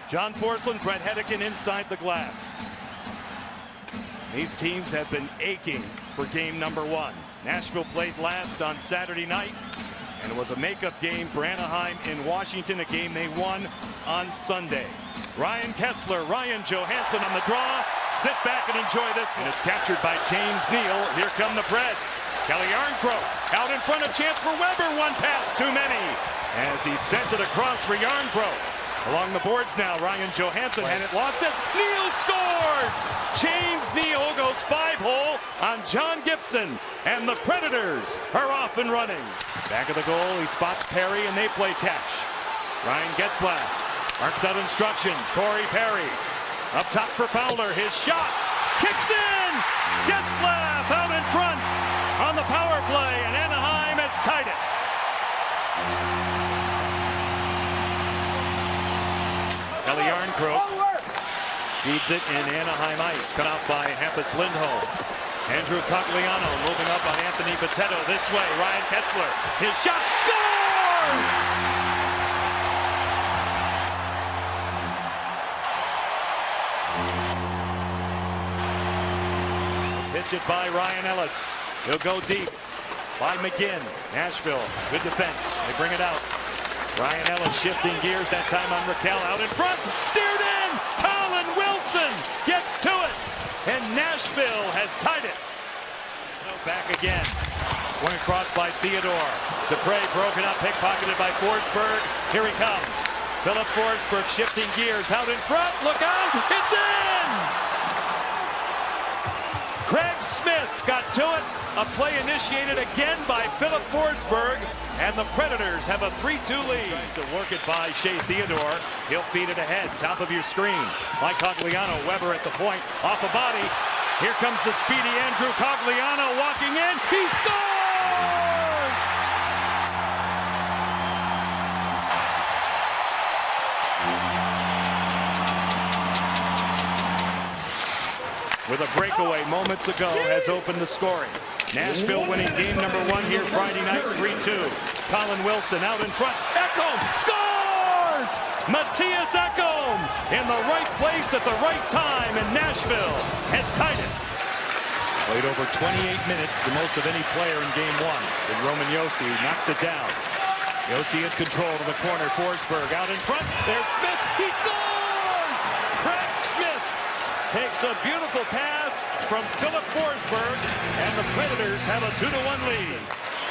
John Forsland, Brett Hedican inside the glass. These teams have been aching for game number one. Nashville played last on Saturday night, and it was a makeup game for Anaheim in Washington, a game they won on Sunday. Ryan Kesler, Ryan Johansson on the draw. Sit back and enjoy this one. It's captured by James Neal. Here come the Preds. Kelly Yarncroke out in front, a chance for Weber. One pass too many as he sent it across for Yarncroke. Along the boards now, Ryan Johansson had it, lost it. Neal scores! James Neal goes 5-hole on John Gibson, and the Predators are off and running. Back of the goal, he spots Perry, and they play catch. Ryan Getzlaf marks out instructions. Corey Perry up top for Fowler. His shot kicks in. Getzlaf out in front on the power play, and Anaheim has tied it. Kelly Yarncroke feeds it in Anaheim ice. Cut out by Hampus Lindholm. Andrew Cogliano moving up on Anthony Bitetto this way. Ryan Kesler, his shot, scores! Pitch it by Ryan Ellis. He'll go deep by McGinn. Nashville, good defense. They bring it out. Ryan Ellis shifting gears, that time on Raquel, out in front, steered in! Colin Wilson gets to it, and Nashville has tied it. So back again, swung across by Theodore. Dupre broken up, pickpocketed by Forsberg. Here he comes. Philip Forsberg shifting gears, out in front, look out, it's in! Craig Smith got to it. A play initiated again by Philip Forsberg, and the Predators have a 3-2 lead. Tries to work it by Shea Theodore. He'll feed it ahead, top of your screen. By Cogliano, Weber at the point, off a body. Here comes the speedy Andrew Cogliano walking in. He scores! With a breakaway moments ago has opened the scoring. Nashville winning game number one here Friday night, 3-2. Colin Wilson out in front. Ekholm scores! Matthias Ekholm in the right place at the right time, and Nashville has tied it. Played over 28 minutes, the most of any player in game one. And Roman Josi knocks it down. Josi in control to the corner. Forsberg out in front. There's Smith. He scores! Craig Smith takes a beautiful pass from Philip Forsberg, and the Predators have a 2-1 lead.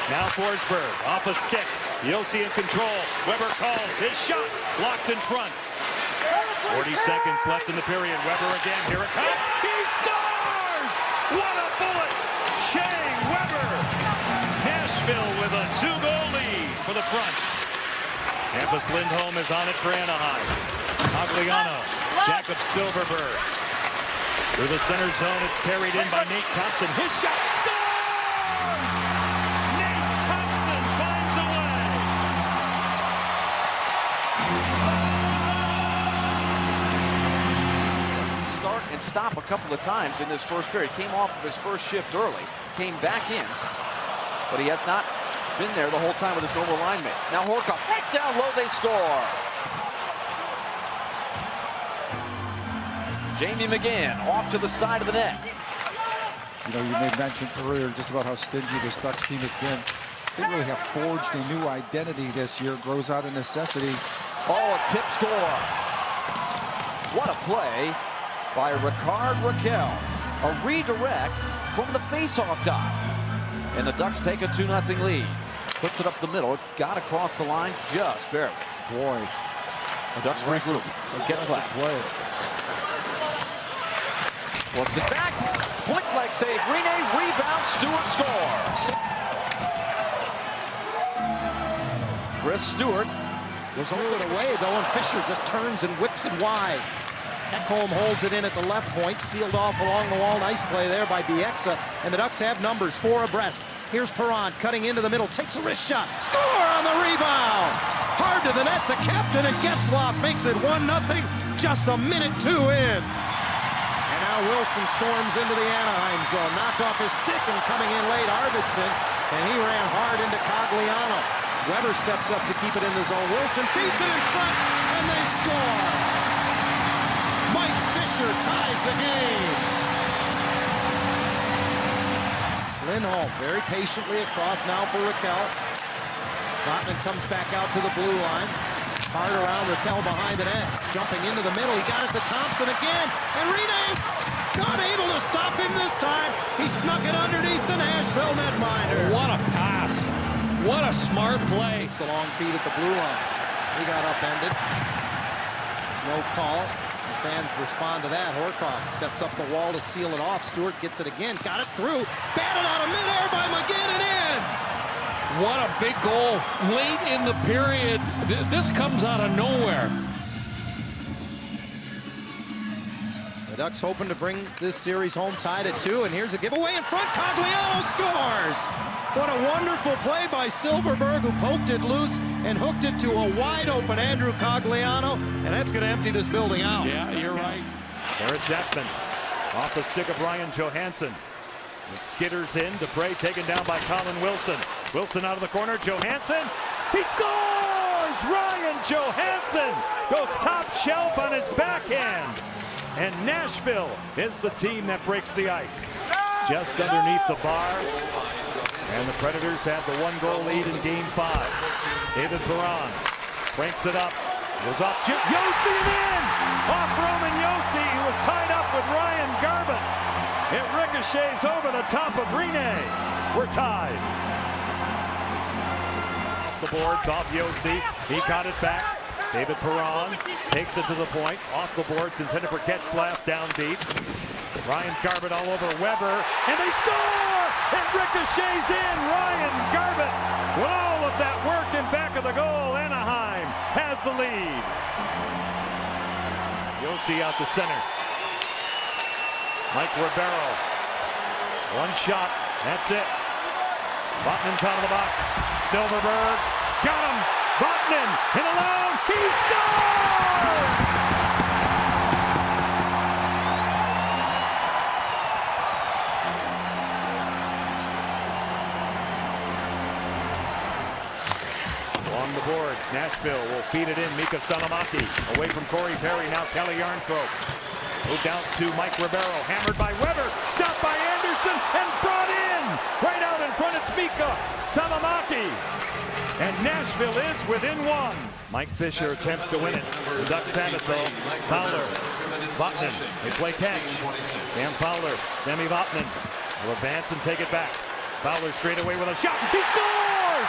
Now Forsberg off a stick. Josi in control. Weber calls his shot, blocked in front. 40 seconds left in the period. Weber again. Here it comes. He scores! What a bullet! Shea Weber. Nashville with a 2-goal lead for the front. Hampus Lindholm is on it for Anaheim. Cogliano, Jacob Silverberg. Through the center zone, it's carried in by Nate Thompson. His shot scores! Nate Thompson finds a way. Start and stop a couple of times in this first period. Came off of his first shift early, came back in, but he has not been there the whole time with his normal line mates. Now Horkoff, right down low, they score. Jamie McGinn off to the side of the net. You know, you made mention earlier just about how stingy this Ducks team has been. They really have forged a new identity this year. Grows out of necessity. Oh, a tip score. What a play by Ricard Raquel. A redirect from the faceoff dot. And the Ducks take a 2-0 lead. Puts it up the middle. Got across the line just barely. Boy. The Ducks regroup. So gets left. Works it back. Point blank save. Rene rebounds. Stewart scores. Chris Stewart goes all it away though, and Fisher just turns and whips it wide. Ekholm holds it in at the left point, sealed off along the wall. Nice play there by Bieksa, and the Ducks have numbers, 4 abreast. Here's Perron cutting into the middle, takes a wrist shot, score on the rebound! Hard to the net, the captain, and Getzlaf makes it 1-0, just a minute 2 in. And now Wilson storms into the Anaheim zone, knocked off his stick, and coming in late, Arvidsson, and he ran hard into Cogliano. Weber steps up to keep it in the zone. Wilson feeds it in front, and they score. the game. Lindholm very patiently across now for Raquel. Vatanen comes back out to the blue line. Hard around Raquel behind the net. Jumping into the middle. He got it to Thompson again. And Rene not able to stop him this time. He snuck it underneath the Nashville netminder. What a pass. What a smart play. It's the long feed at the blue line. He got upended. No call. The fans respond to that. Horkoff steps up the wall to seal it off. Stewart gets it again. Got it through. Batted out of midair by McGinn and in. What a big goal late in the period. This comes out of nowhere. The Ducks hoping to bring this series home tied at 2, and here's a giveaway in front. Cogliano scores! What a wonderful play by Silverberg, who poked it loose and hooked it to a wide-open Andrew Cogliano, and that's going to empty this building out. Yeah, you're right. Barrett Jackman off the stick of Ryan Johansson. It skitters in. Dupre taken down by Colin Wilson. Wilson out of the corner. Johansson. He scores! Ryan Johansson goes top shelf on his backhand. And Nashville is the team that breaks the ice. Just underneath the bar. And the Predators have the 1-goal lead in Game 5. David Perron cranks it up. Goes off chip. Josi in! Off Roman Josi. He was tied up with Ryan Garbutt. It ricochets over the top of Rene. We're tied. Off the boards, off Josi. He got it back. David Perron takes it to the point. Off the boards, intended for Getzlaf down deep. Ryan Garbutt all over Weber. And they score! It ricochets in. Ryan Garbutt. With all of that work in back of the goal, Anaheim has the lead. Josi out to center. Mike Ribeiro. One shot. That's it. Vatanen out of the box. Silverberg. Got him. Vatanen in alone. He scores! Along the boards, Nashville will feed it in. Mika Salamaki away from Corey Perry. Now Kelly Yarncroke. Moved out to Mike Ribeiro, hammered by Weber, stopped by Anderson, and brought in! Right out in front, it's Mika Salamaki. And Nashville is within 1. Mike Fisher attempts to win it. The Ducks have it though. Fowler, Vatanen, they play catch. Cam Fowler, Demi Vatanen will advance and take it back. Fowler straight away with a shot, he scores!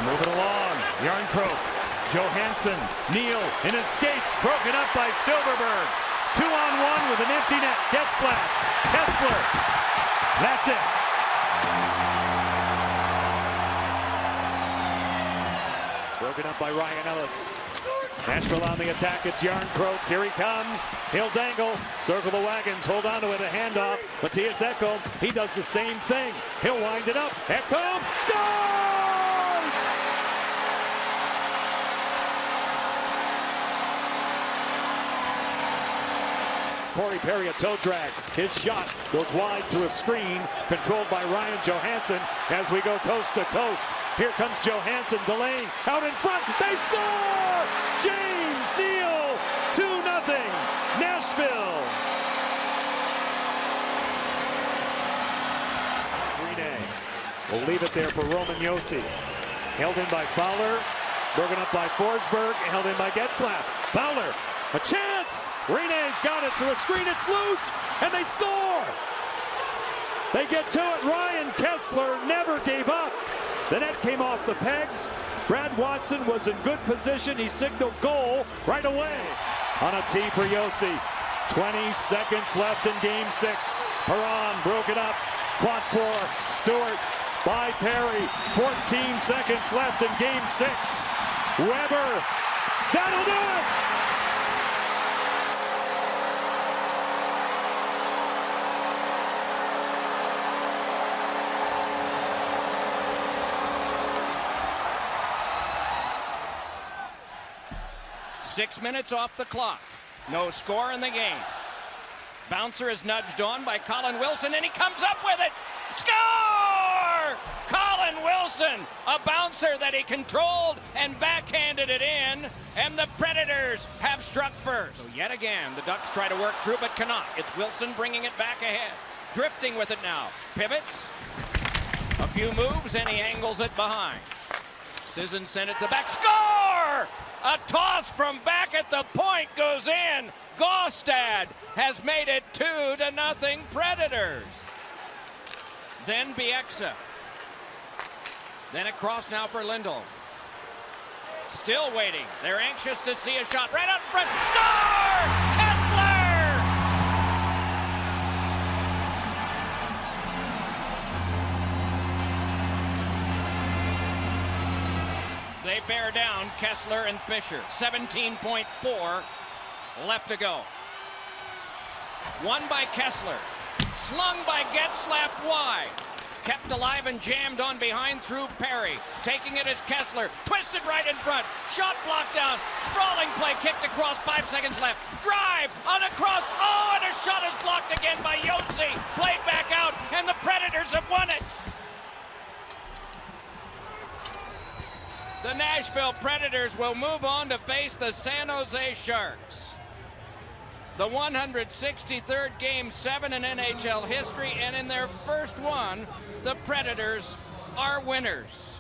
Move it along. Yarncroke. Johansson. Neal in his skates. Broken up by Silverberg. 2-on-1 with an empty net. Getzlaf. Kessler. That's it. Broken up by Ryan Ellis. Nashville on the attack. It's Yarncroke. Here he comes. He'll dangle. Circle the wagons. Hold on to it. A handoff. Matthias Ekholm. He does the same thing. He'll wind it up. Ekholm scores! Corey Perry, a toe drag. His shot goes wide through a screen, controlled by Ryan Johansson as we go coast to coast. Here comes Johansson delaying, out in front, they score! James Neal, 2-0, Nashville. Rene will leave it there for Roman Josi. Held in by Fowler, broken up by Forsberg, held in by Getzlaf. Fowler, a chance! Rene's got it through a screen, it's loose, and they score! They get to it, Ryan Kessler never gave up. The net came off the pegs. Brad Watson was in good position, he signaled goal right away. On a tee for Josi. 20 seconds left in Game 6. Perron broke it up, fought for Stewart by Perry. 14 seconds left in Game 6. Weber, that'll do it! Six minutes off the clock. No score in the game. Bouncer is nudged on by Colin Wilson, and he comes up with it. Score! Colin Wilson, a bouncer that he controlled and backhanded it in, and the Predators have struck first. So yet again, the Ducks try to work through but cannot. It's Wilson bringing it back ahead. Drifting with it now. Pivots. A few moves and he angles it behind. Sisson sent it to back. Score! A toss from back at the point goes in. Gaustad has made it 2-0 Predators. Then Bieksa. Then across now for Lindholm. Still waiting. They're anxious to see a shot right out in front. Score! Kessler! They bear down Kessler and Fisher. 17.4 left to go. Won by Kessler. Slung by Getzlaf wide. Kept alive and jammed on behind through Perry. Taking it as Kessler. Twisted right in front. Shot blocked down. Sprawling play kicked across. 5 seconds left. Drive on a cross. Oh, and a shot is blocked again by Yossi. Played back out, and the Predators have won it. The Nashville Predators will move on to face the San Jose Sharks. The 163rd Game 7 in NHL history, and in their first one, the Predators are winners.